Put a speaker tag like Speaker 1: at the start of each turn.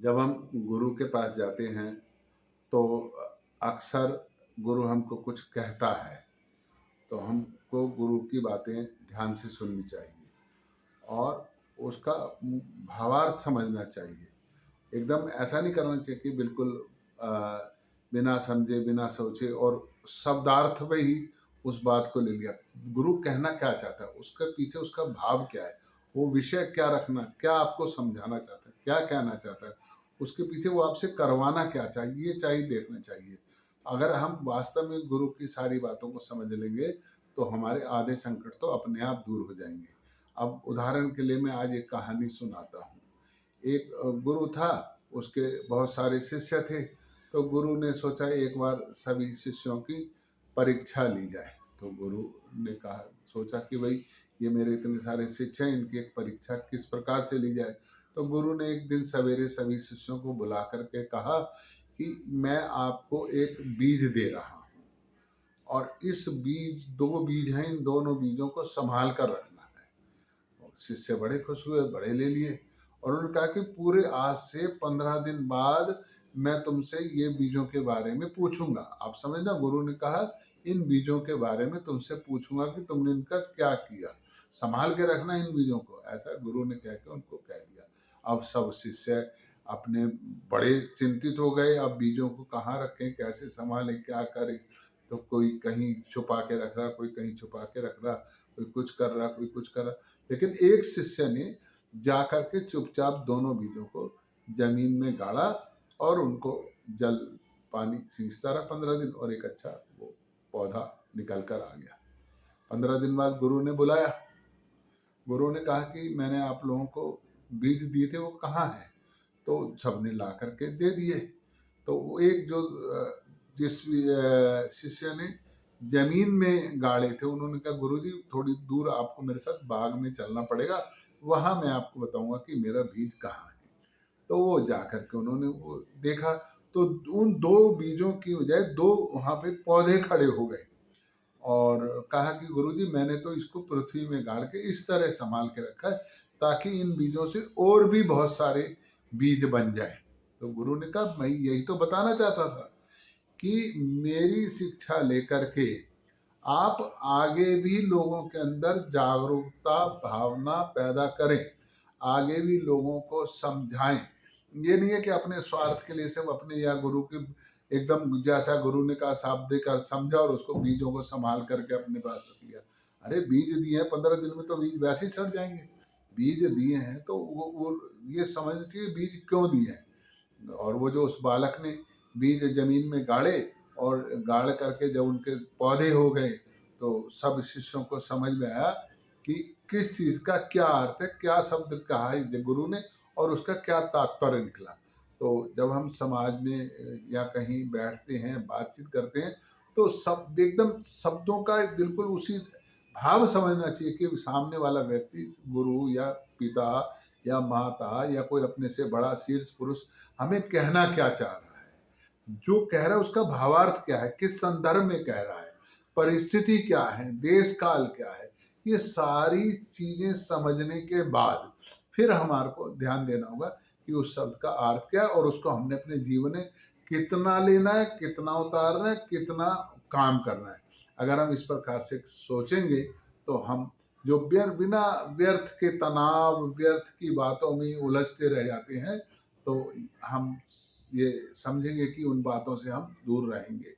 Speaker 1: जब हम गुरु के पास जाते हैं तो अक्सर गुरु हमको कुछ कहता है, तो हमको गुरु की बातें ध्यान से सुननी चाहिए और उसका भावार्थ समझना चाहिए। एकदम ऐसा नहीं करना चाहिए कि बिल्कुल अ, बिना समझे, बिना सोचे और शब्दार्थ में ही उस बात को ले लिया। गुरु कहना क्या चाहता है, उसके पीछे उसका भाव क्या है, वो विषय क्या रखना, क्या आपको समझाना चाहता है, क्या कहना चाहता है, उसके पीछे वो आपसे करवाना क्या चाहिए, ये चाहिए देखना चाहिए। अगर हम वास्तव में गुरु की सारी बातों को समझ लेंगे, तो हमारे आधे संकट तो अपने आप दूर हो जाएंगे। अब उदाहरण के लिए मैं आज एक कहानी सुनाता हूँ। एक गुरु था, उसके बहुत सारे शिष्य थे। तो गुरु ने सोचा एक बार सभी शिष्यों की परीक्षा ली जाए। तो गुरु ने कहा, सोचा कि भाई ये मेरे इतने सारे शिष्य हैं, इनकी एक परीक्षा किस प्रकार से ली जाए। तो गुरु ने एक दिन सवेरे सभी शिष्यों को बुला करके कहा कि मैं आपको एक बीज दे रहा हूँ और इस बीज, दो बीज हैं, इन दोनों बीजों को संभाल कर रखना है। शिष्य बड़े खुश हुए, बड़े ले लिए और उन्होंने कहा कि पूरे आज से 15 दिन बाद मैं तुमसे ये बीजों के बारे में पूछूंगा। आप समझना, गुरु ने कहा इन बीजों के बारे में तुमसे पूछूंगा कि तुमने इनका क्या किया, संभाल के रखना इन बीजों को। ऐसा गुरु ने कह के उनको कह दिया। अब सब शिष्य अपने बड़े चिंतित हो गए, अब बीजों को कहाँ रखें, कैसे संभालें, क्या करें। तो कोई कहीं छुपा के रख रहा, कोई कहीं छुपा के रख रहा, कोई कुछ कर रहा, कोई कुछ कर रहा। लेकिन एक शिष्य ने जाकर के चुपचाप दोनों बीजों को जमीन में गाड़ा और उनको जल पानी सींचता रहा 15 दिन, और एक अच्छा वो पौधा निकल कर आ गया। 15 दिन बाद गुरु ने बुलाया। गुरु ने कहा कि मैंने आप लोगों को बीज दिए थे, वो कहाँ है। तो सबने ला करके दे दिए। तो वो एक जो जिस शिष्य ने जमीन में गाड़े थे, उन्होंने कहा गुरुजी थोड़ी दूर आपको मेरे साथ बाग में चलना पड़ेगा, वहां मैं आपको बताऊंगा कि मेरा बीज कहाँ है। तो वो जाकर के उन्होंने वो देखा, तो उन दो बीजों की बजाय दो वहां पे पौधे खड़े हो गए और कहा कि गुरुजी मैंने तो इसको पृथ्वी में गाड़ के इस तरह संभाल के रखा है ताकि इन बीजों से और भी बहुत सारे बीज बन जाए। तो गुरु ने कहा मैं यही तो बताना चाहता था कि मेरी शिक्षा लेकर के आप आगे भी लोगों के अंदर जागरूकता भावना पैदा करें, आगे भी लोगों को समझाएं। ये नहीं है कि अपने स्वार्थ के लिए सब अपने, या गुरु के एकदम जैसा गुरु ने कहा साफ देकर समझा और उसको बीजों को संभाल करके अपने पास रख लिया। अरे बीज दिए हैं 15 दिन में तो बीज वैसे ही सड़ जाएंगे। बीज दिए हैं तो वो ये समझना चाहिए बीज क्यों दिए हैं। और वो जो उस बालक ने बीज जमीन में गाड़े और गाड़ करके जब उनके पौधे हो गए, तो सब शिष्यों को समझ में आया कि किस चीज का क्या अर्थ है, क्या शब्द कहा है गुरु ने और उसका क्या तात्पर्य निकला। तो जब हम समाज में या कहीं बैठते हैं, बातचीत करते हैं, तो सब एकदम शब्दों का बिल्कुल उसी भाव समझना चाहिए कि सामने वाला व्यक्ति गुरु या पिता या माता या कोई अपने से बड़ा शीर्ष पुरुष हमें कहना क्या चाह रहा है, जो कह रहा है उसका भावार्थ क्या है, किस संदर्भ में कह रहा है, परिस्थिति क्या है, देश काल क्या है। ये सारी चीजें समझने के बाद फिर हमारे को ध्यान देना होगा कि उस शब्द का अर्थ क्या है और उसको हमने अपने जीवन में कितना लेना है, कितना उतारना है, कितना काम करना है। अगर हम इस प्रकार से सोचेंगे तो हम जो बिना व्यर्थ के तनाव, व्यर्थ की बातों में उलझते रह जाते हैं, तो हम ये समझेंगे कि उन बातों से हम दूर रहेंगे।